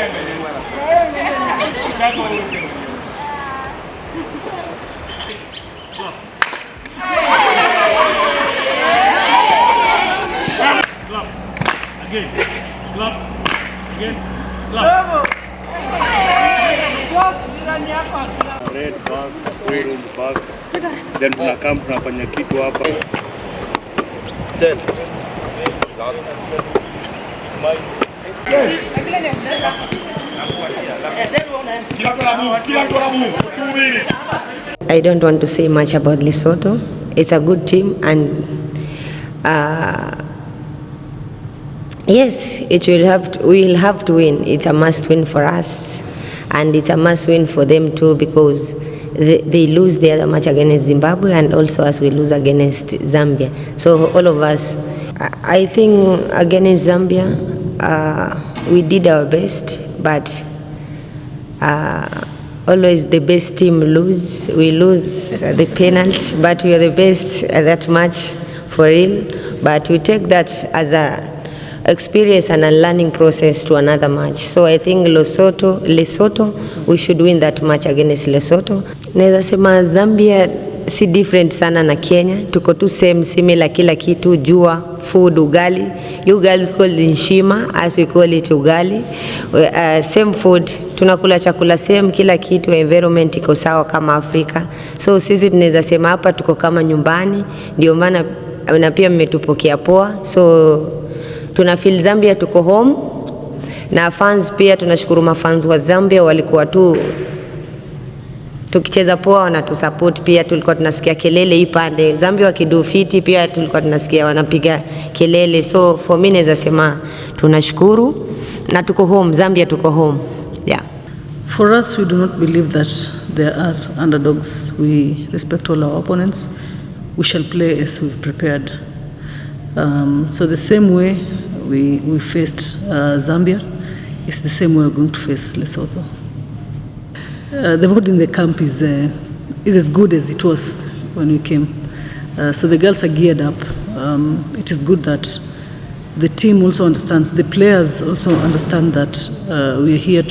Red bag, green bag. Then tunafanya kitu hapa. 10. Lots. I don't want to say much about Lesotho. It's a good team, and yes, we'll have to win. It's a must win for us, and it's a must win for them too, because they lose the other match against Zimbabwe, and also as we lose against Zambia. So all of us, I think against Zambia, we did our best, but always the best team lose. We lose the penalty, but we are the best at that match for real. But we take that as a experience and a learning process to another match. So I think Lesotho, we should win that match against Lesotho. Naweza sema Zambia si different sana na Kenya. Tuko tu similar kila kitu, jua, food, ugali. You guys call it nshima, as we call it ugali. Same food, tunakula chakula same, kila kitu, environment iko sawa kama Afrika. So sisi tunaweza sema hapa tuko kama nyumbani, ndio maana na pia mmetupokea poa. So tuna feel Zambia tuko home, na fans pia tunashukuru mafans wa Zambia walikuwa tu tukicheza poa wanatusupport. Pia tulikuwa tunasikia kelele ipande Zambia wakidufiti, pia tulikuwa tunasikia wanapiga kelele. So for me naweza sema tunashukuru na tuko home, Zambia tuko home. Yeah. For us, we do not believe that there are underdogs. We respect all our opponents. We shall play as we've prepared. So the same way we faced Zambia, it's the same way we're going to face Lesotho. The mood in the camp is as good as it was when we came. So the girls are geared up. It is good that the team also understands, the players also understand that we are here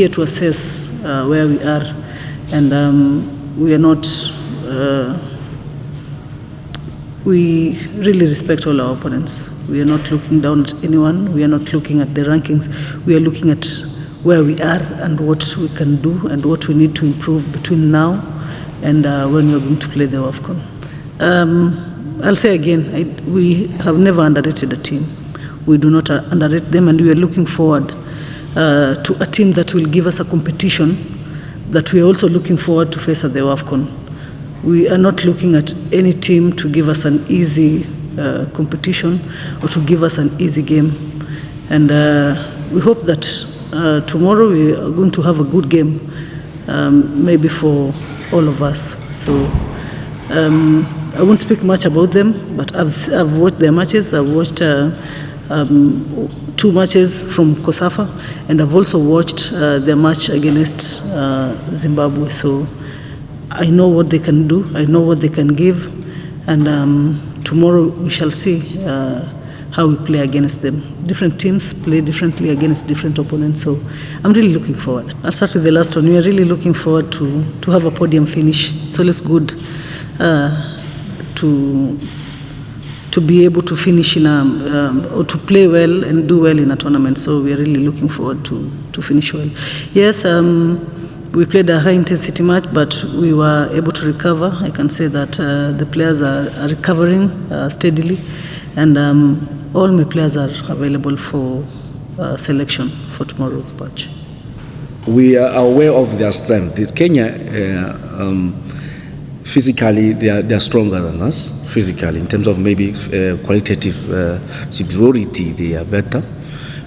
to assess where we are, and we are not. We really respect all our opponents. We are not looking down at anyone. We are not looking at the rankings. We are looking at where we are and what we can do and what we need to improve between now and when we are going to play the AFCON. I'll say again, we have never underrated a team. We do not underrate them, and we are looking forward to a team that will give us a competition that we are also looking forward to face at the AFCON. We are not looking at any team to give us an easy competition or to give us an easy game. And we hope that tomorrow we are going to have a good game, maybe for all of us. So I won't speak much about them, but I've watched their matches. I've watched 2 matches from Kosafa, and I've also watched their match against Zimbabwe. So I know what they can do, I know what they can give, and tomorrow we shall see how we play against them. Different teams play differently against different opponents, so I'm really looking forward. I'll start with the last one. We are really looking forward to have a podium finish. It's always good to be able to finish in or to play well and do well in a tournament, so we are really looking forward to finish well. Yes, we played a high-intensity match, but we were able to recover. I can say that the players are recovering steadily, and all my players are available for selection for tomorrow's match. We are aware of their strength. Kenya, physically, they are stronger than us. Physically, in terms of maybe qualitative superiority, they are better.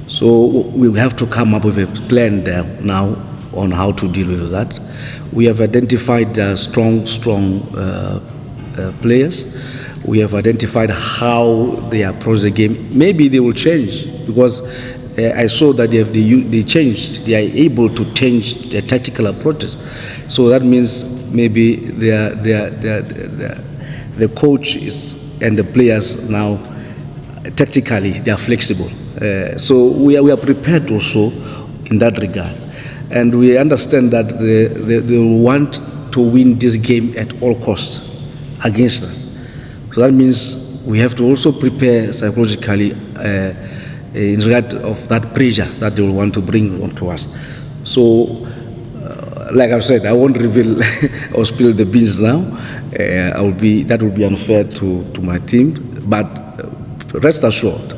So we have to come up with a plan there now on how to deal with that. We have identified strong players. We have identified how they approach the game. Maybe they will change, because I saw that they changed. They are able to change their tactical approaches. So that means maybe the coach and the players now, tactically, they are flexible. So we are prepared also in that regard. And we understand that they want to win this game at all costs against us. So that means we have to also prepare psychologically in regard of that pressure that they will want to bring onto us. So, like I've said, I won't reveal or spill the beans now. That will be unfair to my team. But rest assured,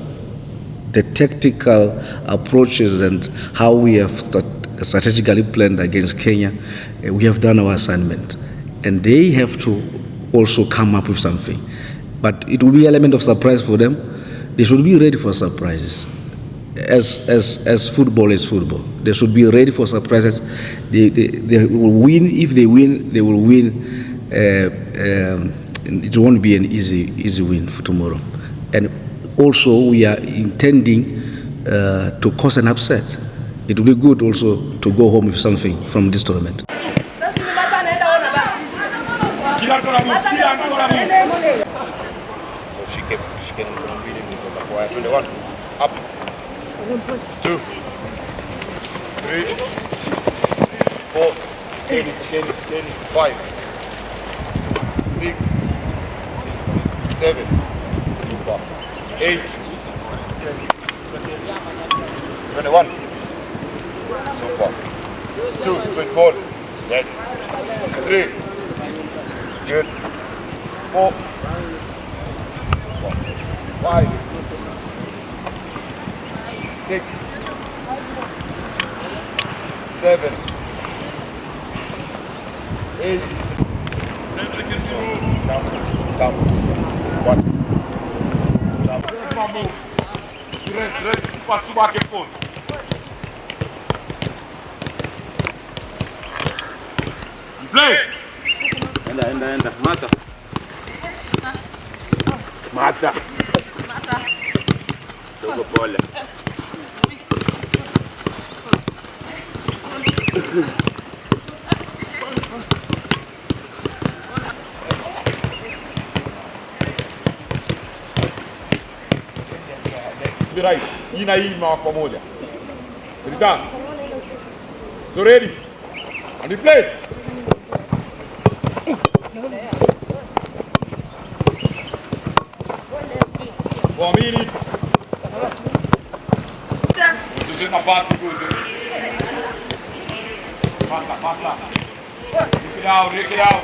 the tactical approaches and how we have strategically planned against Kenya, we have done our assignment. And they have to also come up with something. But it will be an element of surprise for them. They should be ready for surprises. As football is football, they should be ready for surprises. They will win. If they win, they will win. It won't be an easy win for tomorrow. And also, we are intending to cause an upset. It will be good also to go home with something from this tournament. Up. 2, 3, 4, 5, 6, 7, 8, 21. So far. 2, straight ball. Yes. 3. Good. 4. 5. 6, 7, 8. Down. 1. Pass to back and forth. Play. Enda. Mata. Dogo pole. Right. Hii mwa pamoja. Rizan. So ready. And we play. 4 minutes. Tucheze na pasi kule. Pata. Take it out.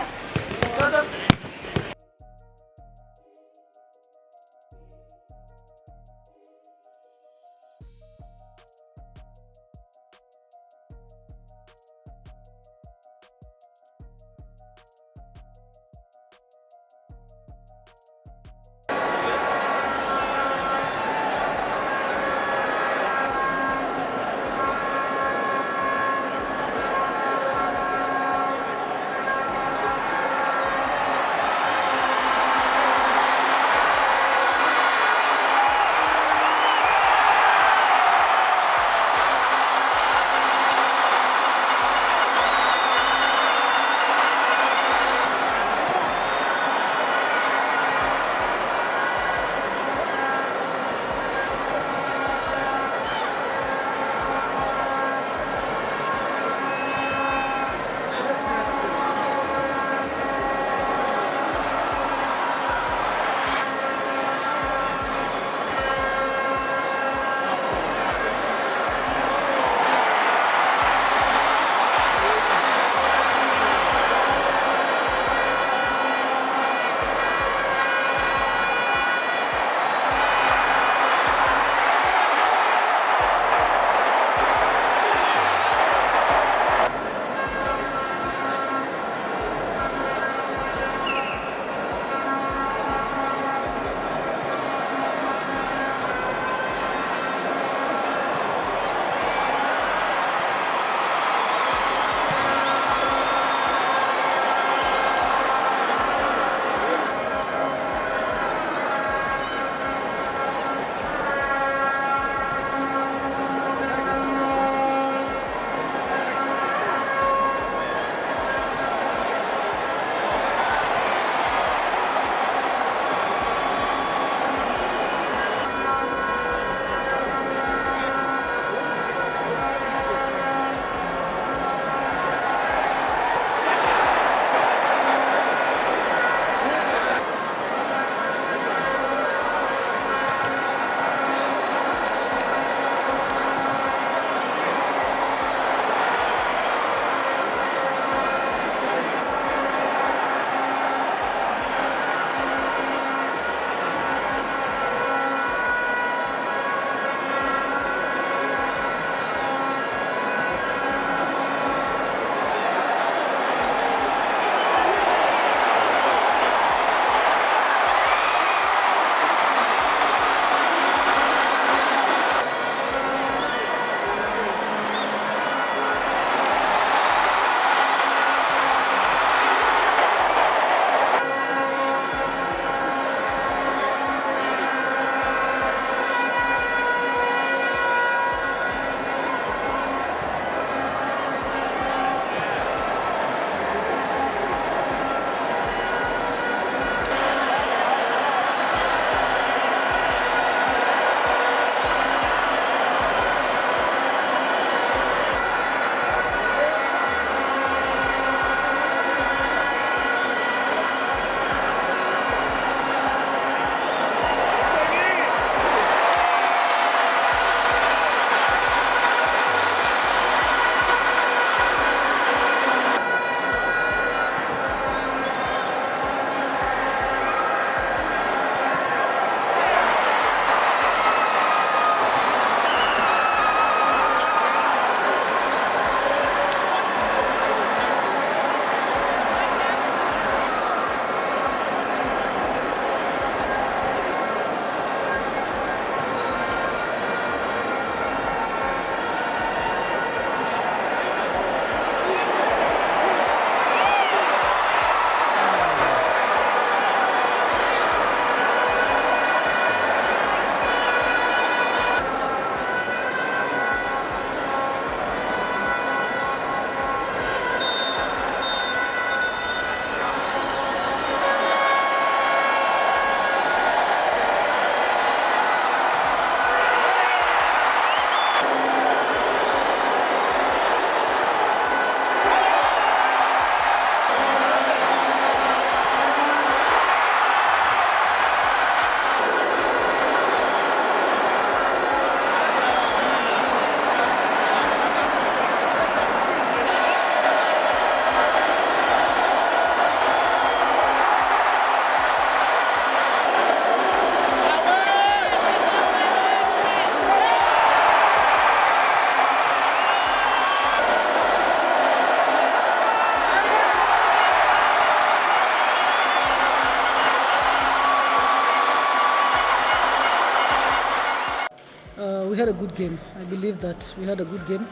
a good game. I believe that we had a good game,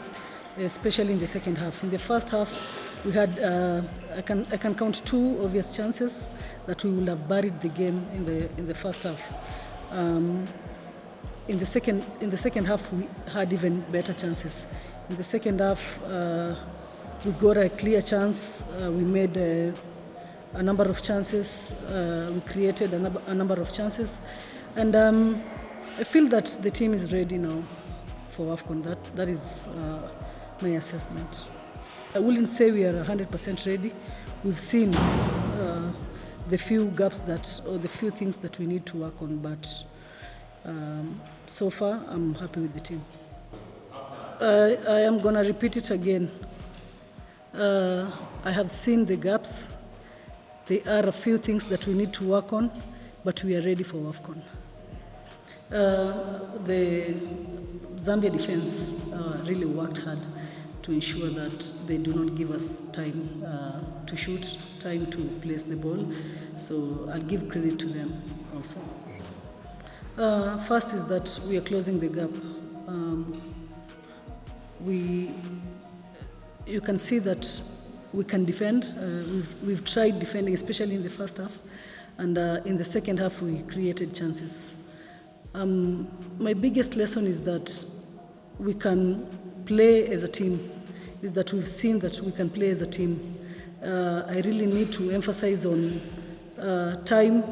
especially in the second half. In the first half, we had I can count 2 obvious chances that we would have buried the game in the first half. In the second half, we had even better chances. In the second half, we got a clear chance. We made a number of chances. We created a number of chances, and I feel that the team is ready now for AFCON. That is my assessment. I wouldn't say we are 100% ready. We've seen the few gaps or the few things that we need to work on, but so far I'm happy with the team. I am going to repeat it again. I have seen the gaps. There are a few things that we need to work on, but we are ready for AFCON. The Zambia defense really worked hard to ensure that they do not give us time to shoot, time to place the ball. So I'll give credit to them also. First is that we are closing the gap. You can see that we can defend. We've tried defending, especially in the first half, and in the second half we created chances. My biggest lesson is that we can play as a team, is that we've seen that we can play as a team. I really need to emphasize on time,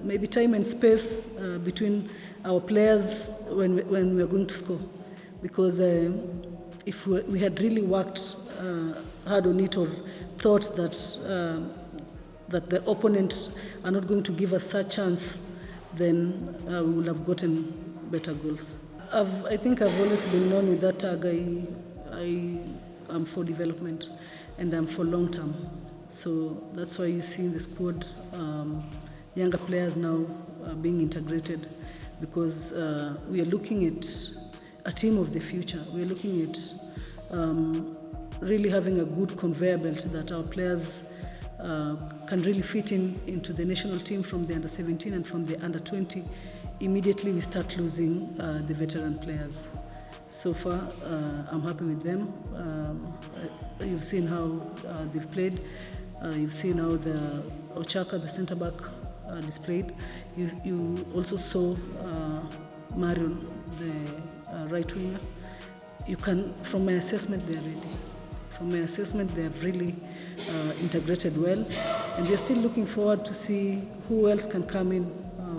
maybe time and space between our players when we are going to score. Because if we had really worked hard on it, or thought that the opponent are not going to give us such chance, then we would have gotten better goals. I think I've always been known with that tag. I am for development and I'm for long term. So that's why you see in the squad younger players now being integrated, because we are looking at a team of the future. We are looking at really having a good conveyor belt that our players can really fit into the national team from the under-17 and from the under-20. Immediately we start losing the veteran players. So far, I'm happy with them. You've seen how they've played. You've seen how the Ochaka, the centre-back, displayed. You also saw Marion, the right winger. From my assessment, they're ready. From my assessment, they have really integrated well, and we are still looking forward to see who else can come in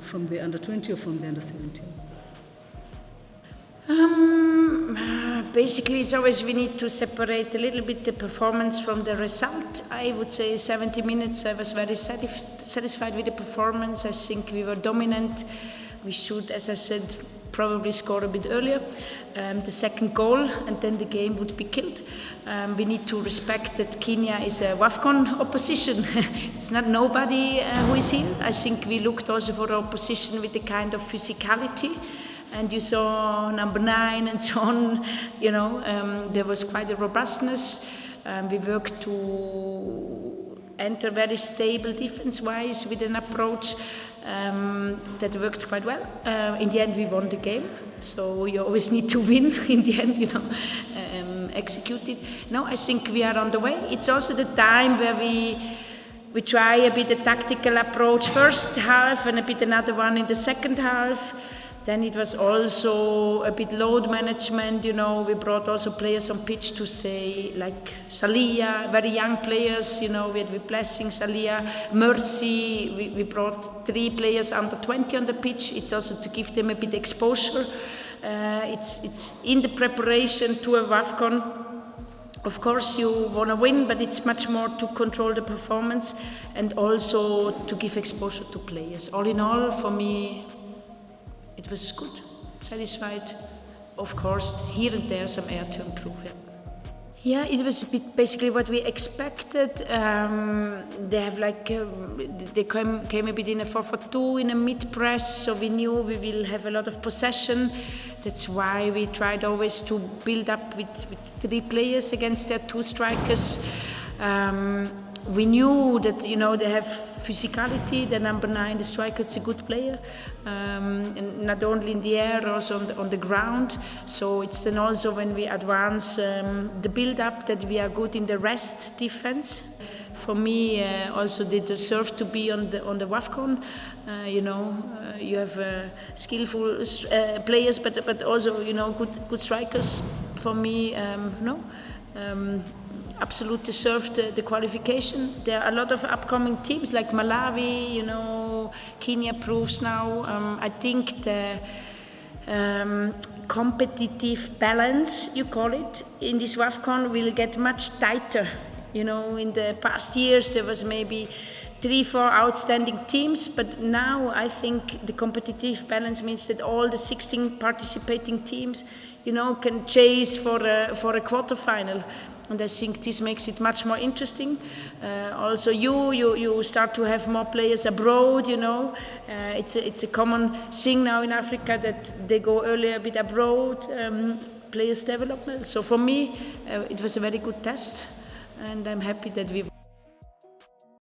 from the under-20 or from the under-17. Basically, it's always we need to separate a little bit the performance from the result. I would say 70 minutes I was very satisfied with the performance. I think we were dominant. We should, as I said, probably score a bit earlier. The second goal, and then the game would be killed. We need to respect that Kenya is a WAFCON opposition. It's not nobody who is here. I think we looked also for the opposition with the kind of physicality. And you saw number 9 and so on, there was quite a robustness. We worked to enter very stable defense-wise with an approach that worked quite well. In the end, we won the game. So you always need to win in the end, execute it. No, I think we are on the way. It's also the time where we try a bit a tactical approach first half and a bit another one in the second half. Then it was also a bit load management, we brought also players on pitch to say, like Salia, very young players, we had Blessing, Salia, Mercy, we brought 3 players under 20 on the pitch. It's also to give them a bit exposure. It's in the preparation to a WAFCON. Of course you want to win, but it's much more to control the performance and also to give exposure to players. All in all, for me, it was good, satisfied. Of course, here and there some area to improve. Yeah, it was a bit basically what we expected. They have they came a bit in a 4-4-2 in a mid press, so we knew we will have a lot of possession. That's why we tried always to build up with 3 players against their 2 strikers. we knew that, you know, they have physicality. The number 9, the striker, is a good player, and not only in the air, also on the ground. So it's then also when we advance the build-up that we are good in the rest defense. For me, also they deserve to be on the WAFCON. You know, you have skillful players, but also, you know, good strikers. For me, absolutely deserved the qualification. There are a lot of upcoming teams like Malawi, you know, Kenya proves now. I think the competitive balance, you call it, in this WAFCON will get much tighter. You know, in the past years there was maybe 3-4 outstanding teams, but now I think the competitive balance means that all the 16 participating teams, you know, can chase for a quarterfinal, and I think this makes it much more interesting. Also, you start to have more players abroad. You know, it's a common thing now in Africa that they go earlier a bit abroad, players development. So for me, it was a very good test, and I'm happy that we.